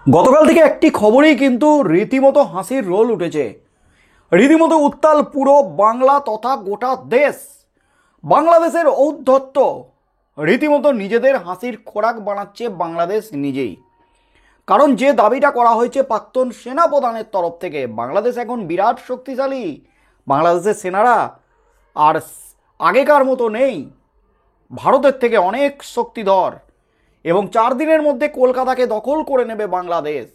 গতকাল থেকে একটি খবরেই কিন্তু রীতিমতো হাসির রোল উঠেছে। রীতিমতো উত্তাল পুরো বাংলা তথা গোটা দেশ। বাংলাদেশের ঔদ্ধত্য রীতিমতো নিজেদের হাসির খোরাক বানাচ্ছে বাংলাদেশ নিজেই। কারণ যে দাবিটা করা হয়েছে প্রাক্তন সেনাপ্রধানের তরফ থেকে, বাংলাদেশ এখন বিরাট শক্তিশালী, বাংলাদেশের সেনারা আর আগেকার মতো নেই, ভারতের থেকে অনেক শক্তিধর এবং 4 দিনের মধ্যে কলকাতাকে দখল করে নেবে বাংলাদেশ।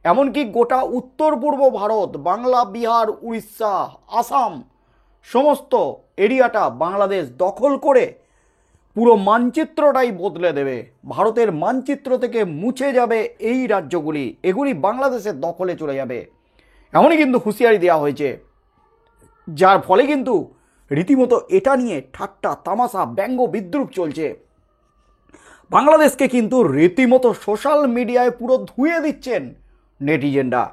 এমনকি গোটা উত্তর পূর্ব ভারত, বাংলা, বিহার, উড়িষ্যা, আসাম সমস্ত এরিয়াটা বাংলাদেশ দখল করে পুরো মানচিত্রটাই বদলে দেবে। ভারতের মানচিত্র থেকে মুছে যাবে এই রাজ্যগুলি, এগুলি বাংলাদেশের দখলে চলে যাবে। এমনই কিন্তু হুঁশিয়ারি দেওয়া হয়েছে, যার ফলে কিন্তু রীতিমতো এটা নিয়ে ঠাট্টা তামাশা ব্যঙ্গ বিদ্রুপ চলছে। বাংলাদেশকে কিন্তু রীতিমতো সোশ্যাল মিডিয়ায় পুরো ধুয়ে দিচ্ছেন নেটিজেনরা।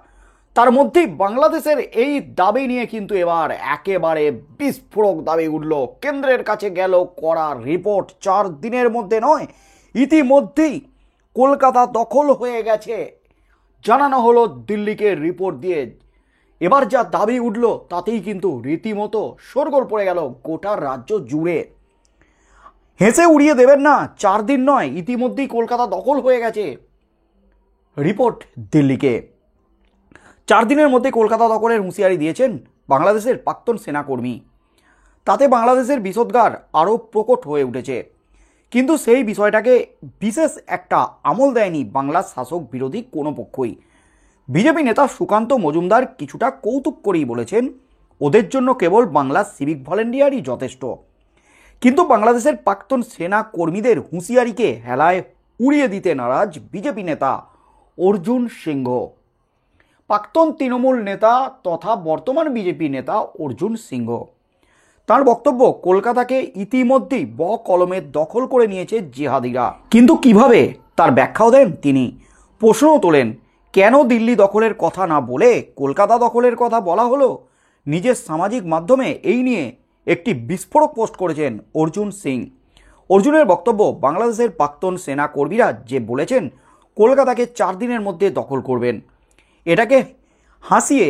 তার মধ্যেই বাংলাদেশের এই দাবি নিয়ে কিন্তু এবার একেবারে বিস্ফোরক দাবি উঠল। কেন্দ্রের কাছে গেল করা রিপোর্ট, 4 দিনের মধ্যে নয়, ইতিমধ্যেই কলকাতা দখল হয়ে গেছে জানানো হলো দিল্লিকে রিপোর্ট দিয়ে। এবার যা দাবি উঠল তাতেই কিন্তু রীতিমতো শোরগোল পড়ে গেল গোটা রাজ্য জুড়ে। হেসে উড়িয়ে দেবেন না, 4 দিন নয়, ইতিমধ্যেই কলকাতা দখল হয়ে গেছে। রিপোর্ট দিল্লিকে। 4 দিনের মধ্যে কলকাতা দখলের হুঁশিয়ারি দিয়েছেন বাংলাদেশের প্রাক্তন সেনাকর্মী। তাতে বাংলাদেশের বিষোদ্গার আরও প্রকট হয়ে উঠেছে। কিন্তু সেই বিষয়টাকে বিশেষ একটা আমল দেয়নি বাংলার শাসক বিরোধী কোনো পক্ষই। বিজেপি নেতা সুকান্ত মজুমদার কিছুটা কৌতুক করেই বলেছেন, ওদের জন্য কেবল বাংলার সিভিক ভলেন্টিয়ারই যথেষ্ট। কিন্তু বাংলাদেশের প্রাক্তন সেনা কর্মীদের হুঁশিয়ারিকে হেলায় উড়িয়ে দিতে নারাজ বিজেপি নেতা অর্জুন সিংহ। প্রাক্তন তৃণমূল নেতা তথা বর্তমান বিজেপি নেতা অর্জুন সিংহ, তার বক্তব্য, কলকাতাকে ইতিমধ্যেই কলমে দখল করে নিয়েছে জিহাদিরা। কিন্তু কিভাবে তার ব্যাখ্যাও দেন তিনি। প্রশ্নও তোলেন, কেন দিল্লি দখলের কথা না বলে কলকাতা দখলের কথা বলা হলো। নিজের সামাজিক মাধ্যমে এই নিয়ে একটি বিস্ফোরক পোস্ট করেছেন অর্জুন সিং। অর্জুনের বক্তব্য, বাংলাদেশের প্রাক্তন সেনা কর্মীরা যে বলেছেন কলকাতাকে 4 দিনের মধ্যে দখল করবেন, এটাকে হাসিয়ে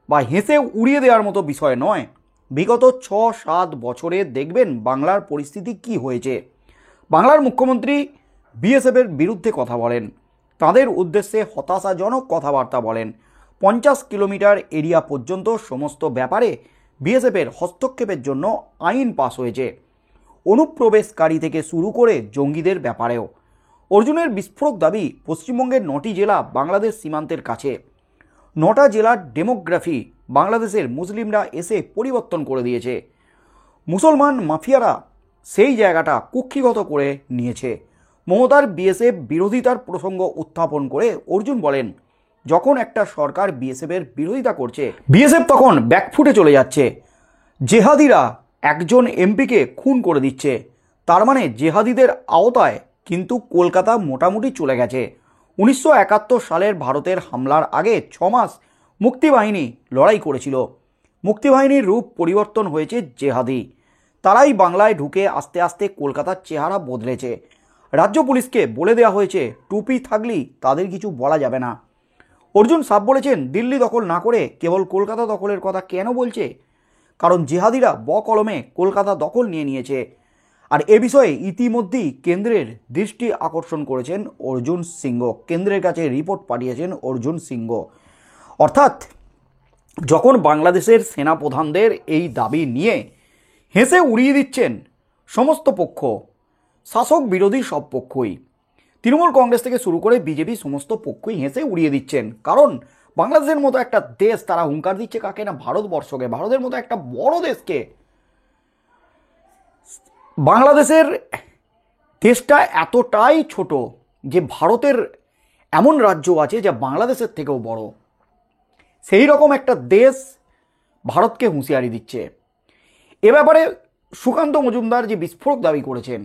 বা হেসে উড়িয়ে দেওয়ার মতো বিষয় নয়। বিগত 6-7 বছরে দেখবেন বাংলার পরিস্থিতি কি হয়েছে। বাংলার মুখ্যমন্ত্রী বিএসএফের বিরুদ্ধে কথা বলেন, তাদের উদ্দেশ্যে হতাশাজনক কথাবার্তা বলেন। 50 কিলোমিটার এরিয়া পর্যন্ত সমস্ত ব্যাপারে বিএসএফের হস্তক্ষেপের জন্য আইন পাস হয়েছে, অনুপ্রবেশকারী থেকে শুরু করে জঙ্গিদের ব্যাপারেও। অর্জুনের বিস্ফোরক দাবি, পশ্চিমবঙ্গের 9টি জেলা বাংলাদেশ সীমান্তের কাছে। 9টা জেলার ডেমোগ্রাফি বাংলাদেশের মুসলিমরা এসে পরিবর্তন করে দিয়েছে। মুসলমান মাফিয়ারা সেই জায়গাটা কুক্ষিগত করে নিয়েছে। মমতার বিএসএফ বিরোধিতার প্রসঙ্গ উত্থাপন করে অর্জুন বলেন, যখন একটা সরকার বিএসএফের বিরোধিতা করছে, বিএসএফ তখন ব্যাকফুটে চলে যাচ্ছে। জেহাদিরা একজন এমপিকে খুন করে দিচ্ছে, তার মানে জেহাদিদের আওতায় কিন্তু কলকাতা মোটামুটি চলে গেছে। 1971 সালের ভারতের হামলার আগে 6 মাস মুক্তিবাহিনী লড়াই করেছিল। মুক্তিবাহিনীর রূপ পরিবর্তন হয়েছে জেহাদি, তারাই বাংলায় ঢুকে আস্তে আস্তে কলকাতার চেহারা বদলেছে। রাজ্য পুলিশকে বলে দেওয়া হয়েছে টুপি থাকলেই তাদের কিছু বলা যাবে না। অর্জুন সাফ বলেছেন, দিল্লি দখল না করে কেবল কলকাতা দখলের কথা কেন বলছে, কারণ জিহাদিরা কলমে কলকাতা দখল নিয়ে নিয়েছে। আর এ বিষয়ে ইতিমধ্যেই কেন্দ্রের দৃষ্টি আকর্ষণ করেছেন অর্জুন সিংহ। কেন্দ্রের কাছে রিপোর্ট পাঠিয়েছেন অর্জুন সিংহ। অর্থাৎ যখন বাংলাদেশের সেনাপ্রধানদের এই দাবি নিয়ে হেসে উড়িয়ে দিচ্ছেন সমস্ত পক্ষ, শাসক বিরোধী সব পক্ষই, তৃণমূল কংগ্রেস থেকে শুরু করে বিজেপি সমস্ত পক্ষই হেসে উড়িয়ে দিচ্ছেন। কারণ বাংলাদেশের মতো একটা দেশ তারা হুঙ্কার দিচ্ছে কাকে না, ভারতবর্ষকে, ভারতের মতো একটা বড় দেশকে। বাংলাদেশের দেশটা এতটাই ছোট যে ভারতের এমন রাজ্য আছে যা বাংলাদেশের থেকেও বড়। সেই রকম একটা দেশ ভারতকে হুঁশিয়ারি দিচ্ছে। এ ব্যাপারে সুকান্ত মজুমদার যে বিস্ফোরক দাবি করেছেন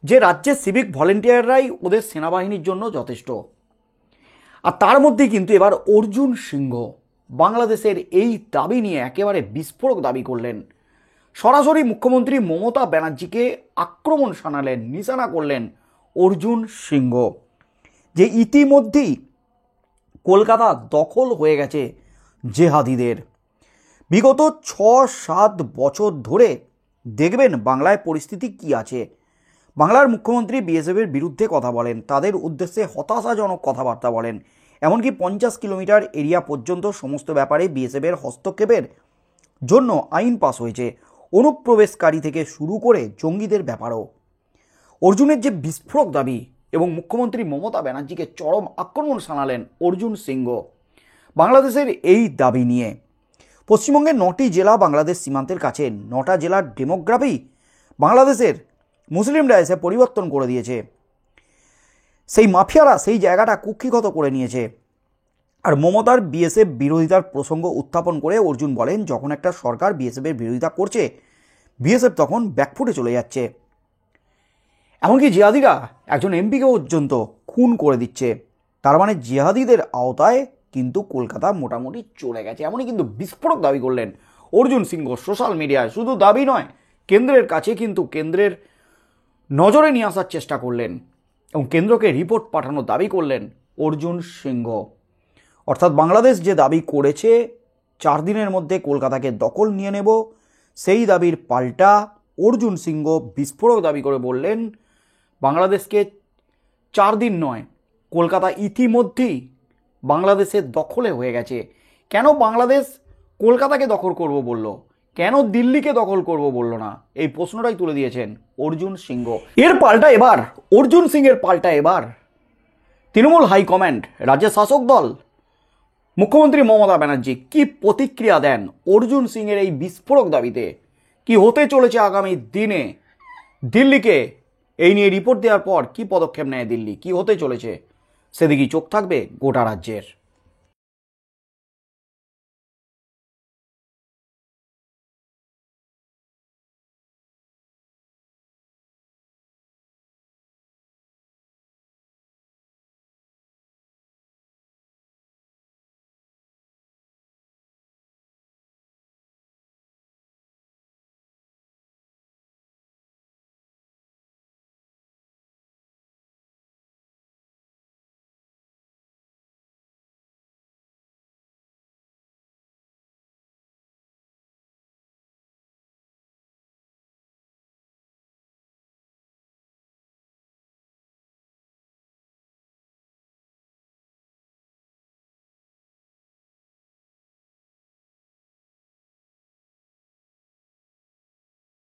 যে রাজ্যের সিভিক ভলেন্টিয়াররাই ওদের সেনাবাহিনীর জন্য যথেষ্ট। আর তার মধ্যে কিন্তু এবার অর্জুন সিংহ বাংলাদেশের এই দাবি নিয়ে একেবারে বিস্ফোরক দাবি করলেন। সরাসরি মুখ্যমন্ত্রী মমতা ব্যানার্জিকে আক্রমণ শানালেন, নিশানা করলেন অর্জুন সিংহ, যে ইতিমধ্যেই কলকাতা দখল হয়ে গেছে জেহাদিদের। বিগত 6-7 বছর ধরে দেখবেন বাংলায় পরিস্থিতি কি আছে। বাংলার মুখ্যমন্ত্রী বিএসএফের বিরুদ্ধে কথা বলেন, তাদের উদ্দেশ্যে হতাশাজনক কথাবার্তা বলেন, এমনকি 50 কিলোমিটার এরিয়া পর্যন্ত সমস্ত ব্যাপারে বিএসএফের হস্তক্ষেপের জন্য আইন পাস হয়েছে, অনুপ্রবেশকারী থেকে শুরু করে জঙ্গিদের ব্যাপারেও। অর্জুনের যে বিস্ফোরক দাবি এবং মুখ্যমন্ত্রী মমতা ব্যানার্জিকে চরম আক্রমণ শানালেন অর্জুন সিংহ বাংলাদেশের এই দাবি নিয়ে। পশ্চিমবঙ্গের 9টি জেলা বাংলাদেশ সীমান্তের কাছে, 9টা জেলার ডেমোগ্রাফি বাংলাদেশের মুসলিমরা এসে পরিবর্তন করে দিয়েছে। সেই মাফিয়ারা সেই জায়গাটা কুক্ষিগত করে নিয়েছে। আর মমতার বিএসএফ বিরোধিতার প্রসঙ্গ উত্থাপন করে অর্জুন বলেন, যখন একটা সরকার বিএসএফের বিরোধিতা করছে, বিএসএফ তখন ব্যাকফুটে চলে যাচ্ছে। এমনকি জিহাদিরা একজন এমপিকে পর্যন্ত খুন করে দিচ্ছে। তার মানে জিহাদিদের আওতায় কিন্তু কলকাতা মোটামুটি চলে গেছে। এমনই কিন্তু বিস্ফোরক দাবি করলেন অর্জুন সিংহ সোশ্যাল মিডিয়ায়। শুধু দাবি নয়, কেন্দ্রের কাছে কিন্তু কেন্দ্রের নজরে নিয়ে আসার চেষ্টা করলেন এবং কেন্দ্রকে রিপোর্ট পাঠানোর দাবি করলেন অর্জুন সিংহ। অর্থাৎ বাংলাদেশ যে দাবি করেছে 4 দিনের মধ্যে কলকাতাকে দখল নিয়ে নেব, সেই দাবির পাল্টা অর্জুন সিংহ বিস্ফোরক দাবি করে বললেন বাংলাদেশকে 4 দিন নয়, কলকাতা ইতিমধ্যেই বাংলাদেশের দখলে হয়ে গেছে। কেন বাংলাদেশ কলকাতাকে দখল করব বলল, কেন দিল্লিকে দখল করব বলল না, এই প্রশ্নটাই তুলে দিয়েছেন অর্জুন সিংহ। এর পাল্টা এবার অর্জুন সিংয়ের পাল্টা এবার তৃণমূল হাইকমান্ড, রাজ্যের শাসক দল, মুখ্যমন্ত্রী মমতা ব্যানার্জি কি প্রতিক্রিয়া দেন অর্জুন সিংয়ের এই বিস্ফোরক দাবিতে। কি হতে চলেছে আগামী দিনে, দিল্লিকে এই নিয়ে রিপোর্ট দেওয়ার পর কি পদক্ষেপ নেয় দিল্লি, কি হতে চলেছে, সেদিকেই চোখ থাকবে গোটা রাজ্যের।